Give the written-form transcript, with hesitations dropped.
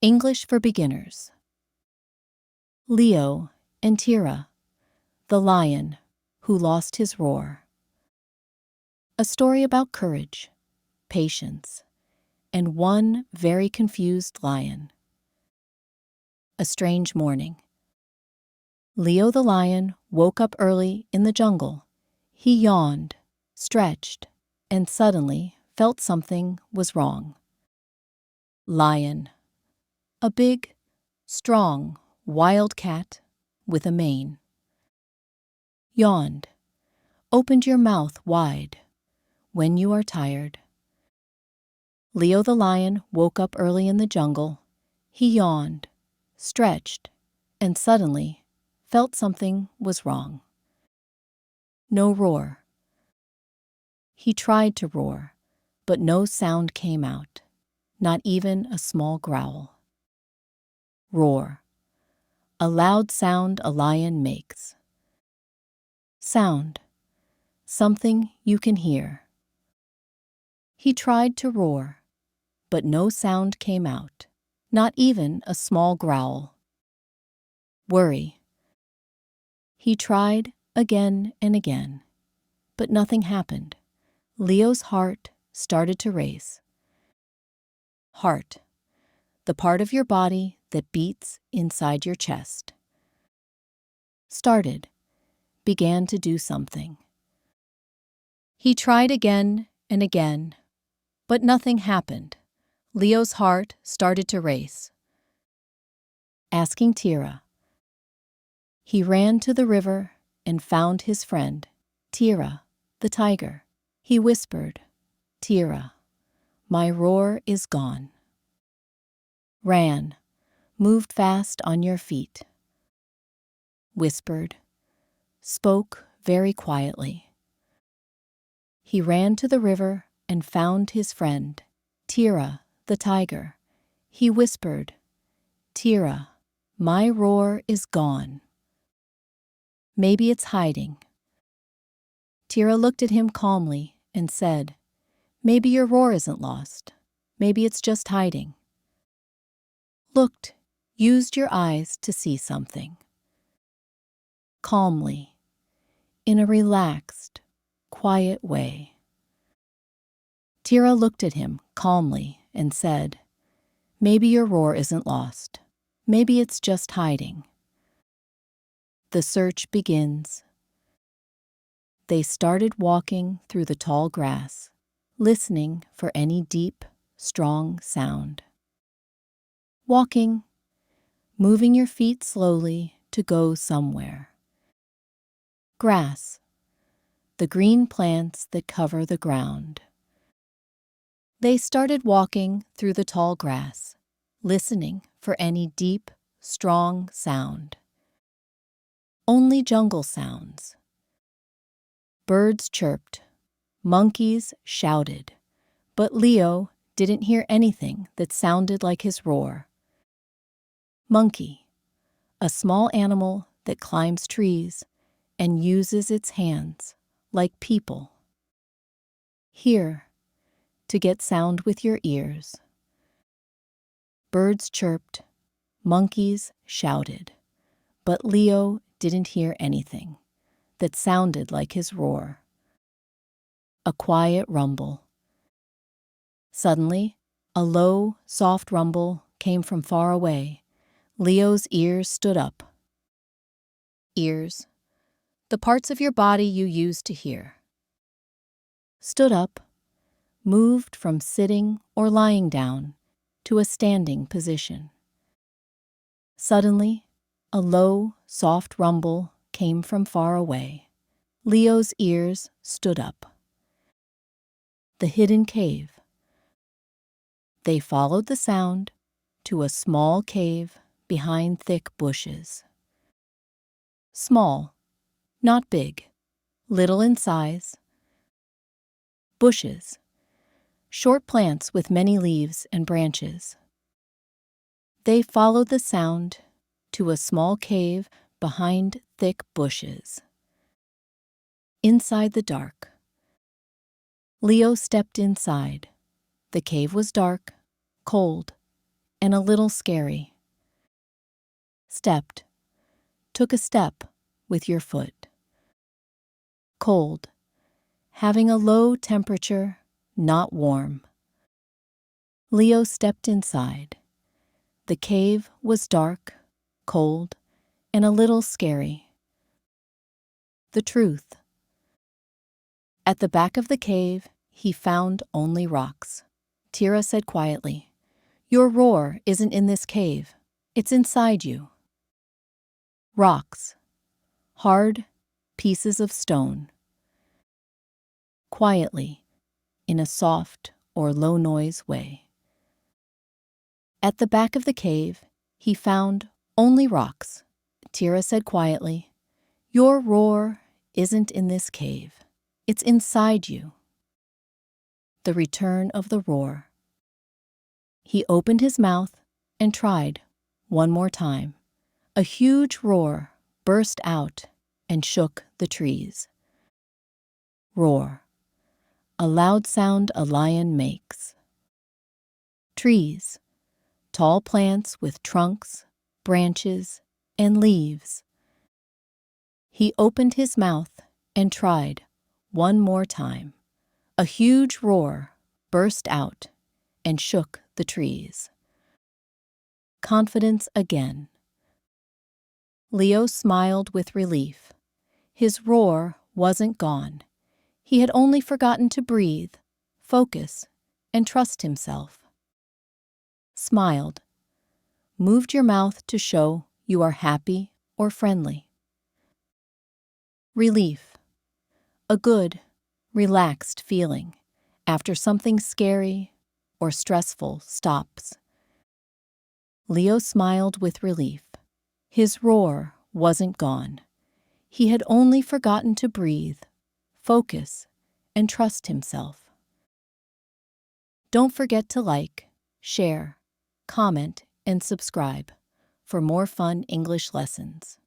English for Beginners. Leo and Tira, the lion who lost his roar. A story about courage, patience, and one very confused lion. A strange morning. Leo the lion woke up early in the jungle. He yawned, stretched, and suddenly felt something was wrong. Lion. A big, strong, wild cat with a mane. Yawned. Opened your mouth wide when you are tired. Leo the lion woke up early in the jungle. He yawned, stretched, and suddenly felt something was wrong. No roar. He tried to roar, but no sound came out, not even a small growl. Roar. A loud sound a lion makes. Sound. Something you can hear. He tried to roar, but no sound came out, not even a small growl. Worry. He tried again and again, but nothing happened. Leo's heart started to race. Heart. The part of your body that beats inside your chest. Began to do something. He tried again and again, but nothing happened. Leo's heart started to race. Asking Tira. He ran to the river and found his friend, Tira the tiger. He whispered, "Tira, my roar is gone." Ran, moved fast on your feet. Whispered, spoke very quietly. He ran to the river and found his friend, Tira the tiger. He whispered, "Tira, my roar is gone." Maybe it's hiding. Tira looked at him calmly and said, "Maybe your roar isn't lost. Maybe it's just hiding." Looked, used your eyes to see something. Calmly, in a relaxed, quiet way. Tira looked at him calmly and said, "Maybe your roar isn't lost. Maybe it's just hiding." The search begins. They started walking through the tall grass, listening for any deep, strong sound. Walking, moving your feet slowly to go somewhere. Grass, the green plants that cover the ground. They started walking through the tall grass, listening for any deep, strong sound. Only jungle sounds. Birds chirped, monkeys shouted, but Leo didn't hear anything that sounded like his roar. Monkey, a small animal that climbs trees and uses its hands like people. Hear, to get sound with your ears. Birds chirped, monkeys shouted, but Leo didn't hear anything that sounded like his roar. A quiet rumble. Suddenly, a low, soft rumble came from far away. Leo's ears stood up. Ears, the parts of your body you use to hear. Stood up, moved from sitting or lying down to a standing position. Suddenly, a low, soft rumble came from far away. Leo's ears stood up. The hidden cave. They followed the sound to a small cave behind thick bushes. Small, not big, little in size. Bushes, short plants with many leaves and branches. They followed the sound to a small cave behind thick bushes. Inside the dark. Leo stepped inside. The cave was dark, cold, and a little scary. Stepped, took a step with your foot. Cold, having a low temperature, not warm. Leo stepped inside. The cave was dark, cold, and a little scary. The truth. At the back of the cave, he found only rocks. Tira said quietly, "Your roar isn't in this cave. It's inside you." Rocks. Hard pieces of stone. Quietly, in a soft or low noise way. At the back of the cave, he found only rocks. Tira said quietly, "Your roar isn't in this cave. It's inside you." The return of the roar. He opened his mouth and tried one more time. A huge roar burst out and shook the trees. Roar. A loud sound a lion makes. Trees. Tall plants with trunks, branches, and leaves. He opened his mouth and tried one more time. A huge roar burst out and shook the trees. Confidence again. Leo smiled with relief. His roar wasn't gone. He had only forgotten to breathe, focus, and trust himself. Smiled. Moved your mouth to show you are happy or friendly. Relief. A good, relaxed feeling after something scary or stressful stops. Leo smiled with relief. His roar wasn't gone. He had only forgotten to breathe, focus, and trust himself. Don't forget to like, share, comment, and subscribe for more fun English lessons.